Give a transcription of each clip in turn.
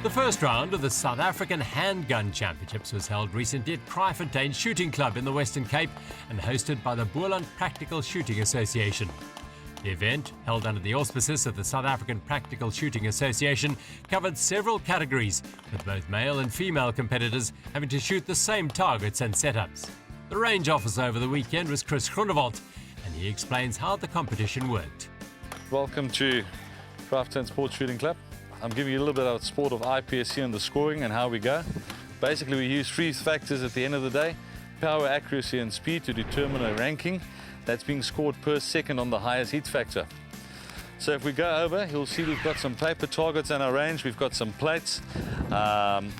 The first round of the South African Handgun Championships was held recently at Kraaifontein Shooting Club in the Western Cape and hosted by the Boland Practical Shooting Association. The event, held under the auspices of the South African Practical Shooting Association, covered several categories, with both male and female competitors having to shoot the same targets and setups. The range officer over the weekend was Chris Groenewald, and he explains how the competition worked. Welcome to Kraaifontein Sports Shooting Club. I'm giving you a little bit of sport of IPSC and the scoring and how we go. Basically, we use three factors at the end of the day: power, accuracy and speed, to determine a ranking that's being scored per second on the highest hit factor. So if we go over, you'll see we've got some paper targets in our range. We've got some plates,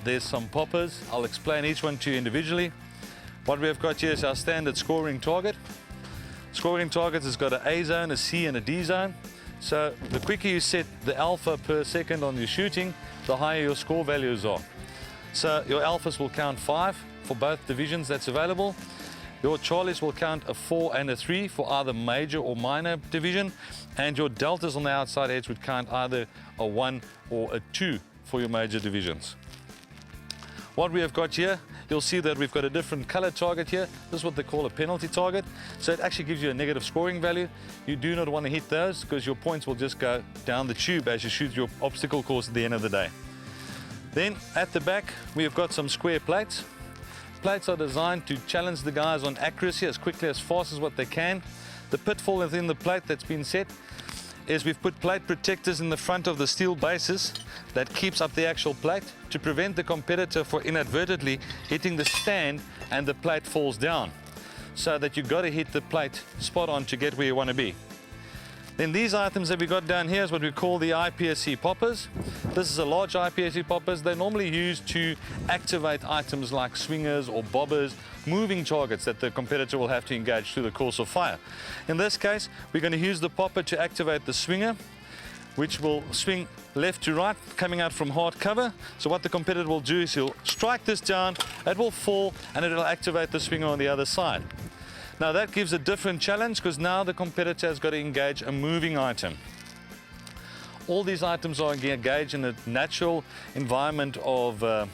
there's some poppers. I'll explain each one to you individually. What we have got here is our standard scoring target. Scoring targets has got an A zone, a C and a D zone. So the quicker you set the alpha per second on your shooting, the higher your score values are. So your alphas will count 5 for both divisions that's available. Your charlies will count a 4 and a 3 for either major or minor division. And your deltas on the outside edge would count either a 1 or a 2 for your major divisions. What we have got here, you'll see that we've got a different color target here. This is what they call a penalty target. So it actually gives you a negative scoring value. You do not want to hit those because your points will just go down the tube as you shoot your obstacle course at the end of the day. Then at the back, we have got some square plates. Plates are designed to challenge the guys on accuracy as quickly, as fast as what they can. The pitfall within the plate that's been set is we've put plate protectors in the front of the steel bases that keeps up the actual plate to prevent the competitor from inadvertently hitting the stand and the plate falls down, so that you've got to hit the plate spot on to get where you want to be. Then these items that we got down here is what we call the IPSC poppers. This is a large IPSC poppers. They're normally used to activate items like swingers or bobbers, moving targets that the competitor will have to engage through the course of fire. In this case, we're going to use the popper to activate the swinger, which will swing left to right, coming out from hard cover. So what the competitor will do is he'll strike this down, it will fall, and it will activate the swinger on the other side. Now that gives a different challenge because now the competitor has got to engage a moving item. All these items are engaged in a natural environment of a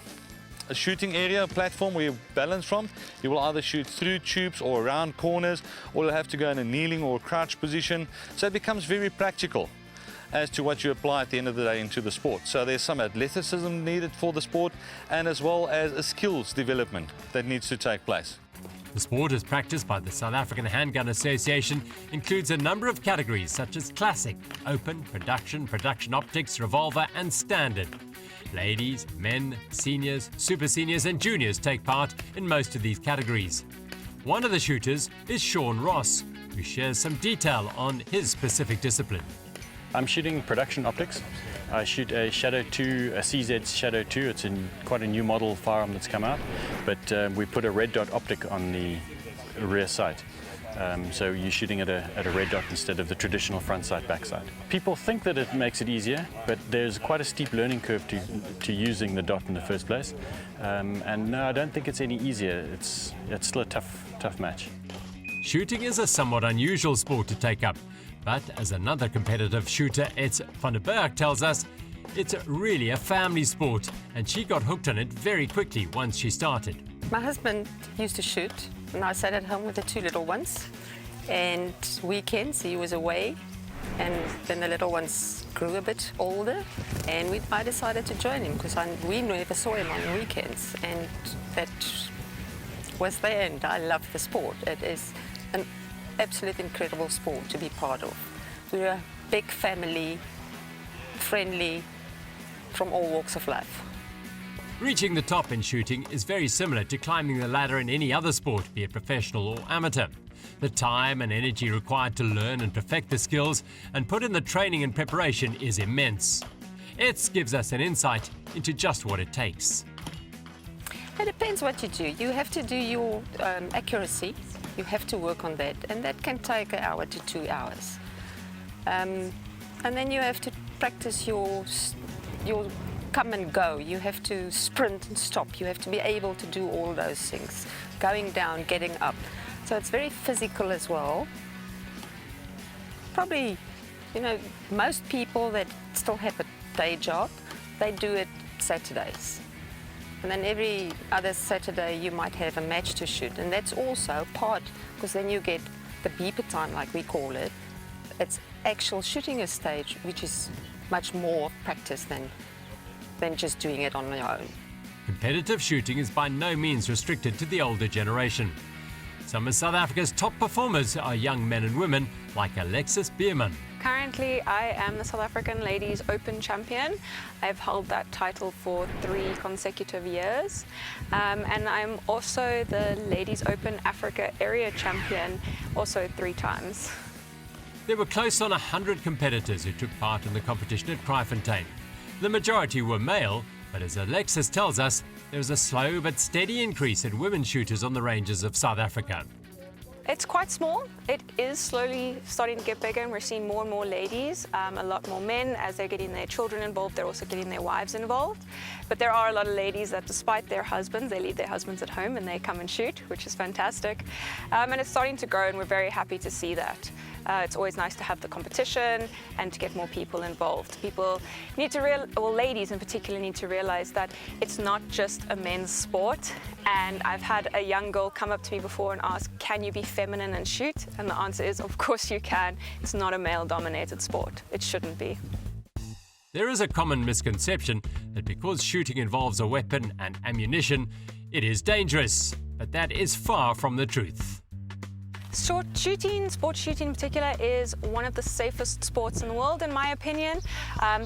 shooting area, a platform where you balance from. You will either shoot through tubes or around corners, or you'll have to go in a kneeling or a crouch position. So it becomes very practical as to what you apply at the end of the day into the sport. So there's some athleticism needed for the sport, and as well as a skills development that needs to take place. The sport, as practiced by the South African Handgun Association, includes a number of categories such as classic, open, production optics, revolver and standard. Ladies, men, seniors, super seniors and juniors take part in most of these categories. One of the shooters is Sean Ross, who shares some detail on his specific discipline. I'm shooting production optics. I shoot a Shadow 2, a CZ Shadow 2. It's quite a new model firearm that's come out, but we put a red dot optic on the rear sight. So you're shooting at a red dot instead of the traditional front sight, back sight. People think that it makes it easier, but there's quite a steep learning curve to using the dot in the first place. And no, I don't think it's any easier. It's still a tough match. Shooting is a somewhat unusual sport to take up, but as another competitive shooter, Eds van der Berg, tells us, it's really a family sport, and she got hooked on it very quickly once she started. My husband used to shoot, and I sat at home with the 2 little ones, and weekends he was away, and then the little ones grew a bit older, and I decided to join him because we never saw him on weekends, and that was the end. I love the sport. It is an absolute incredible sport to be part of. We're a big family, friendly, from all walks of life. Reaching the top in shooting is very similar to climbing the ladder in any other sport, be it professional or amateur. The time and energy required to learn and perfect the skills and put in the training and preparation is immense. Eds gives us an insight into just what it takes. It depends what you do. You have to do your accuracy. You have to work on that, and that can take 1 hour to 2 hours. And then you have to practice your come and go. You have to sprint and stop. You have to be able to do all those things. Going down, getting up. So it's very physical as well. Probably, most people that still have a day job, they do it Saturdays. And then every other Saturday you might have a match to shoot, and that's also part, because then you get the beeper time, like we call it. It's actual shooting a stage, which is much more practice than just doing it on your own. Competitive shooting is by no means restricted to the older generation. Some of South Africa's top performers are young men and women like Alexis Bierman. Currently, I am the South African Ladies Open Champion. I've held that title for 3 consecutive years. And I'm also the Ladies Open Africa Area Champion, also 3 times. There were close on 100 competitors who took part in the competition at Kraaifontein. The majority were male, but as Alexis tells us, there was a slow but steady increase in women shooters on the ranges of South Africa. It's quite small. It is slowly starting to get bigger, and we're seeing more and more ladies, a lot more men. As they're getting their children involved, they're also getting their wives involved. But there are a lot of ladies that, despite their husbands, they leave their husbands at home and they come and shoot, which is fantastic. And it's starting to grow, and we're very happy to see that. It's always nice to have the competition and to get more people involved. People need to ladies in particular need to realize that it's not just a men's sport. And I've had a young girl come up to me before and ask, can you be feminine and shoot? And the answer is, of course you can. It's not a male-dominated sport. It shouldn't be. There is a common misconception that because shooting involves a weapon and ammunition, it is dangerous, but that is far from the truth. Sport shooting in particular, is one of the safest sports in the world, in my opinion.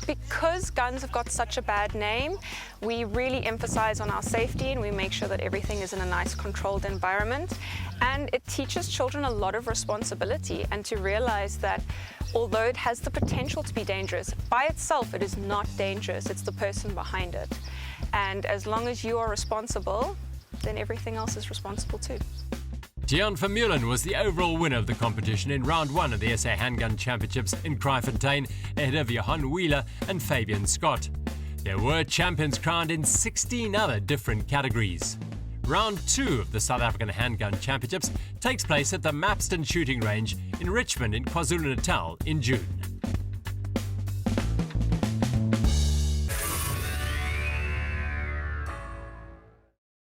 Because guns have got such a bad name, we really emphasize on our safety, and we make sure that everything is in a nice, controlled environment. And it teaches children a lot of responsibility, and to realize that although it has the potential to be dangerous, by itself it is not dangerous. It's the person behind it. And as long as you are responsible, then everything else is responsible too. Tiaan Vermeulen was the overall winner of the competition in round 1 of the SA Handgun Championships in Kraaifontein, ahead of Johan Wheeler and Fabian Scott. There were champions crowned in 16 other different categories. Round 2 of the South African Handgun Championships takes place at the Mapston Shooting Range in Richmond in KwaZulu-Natal in June.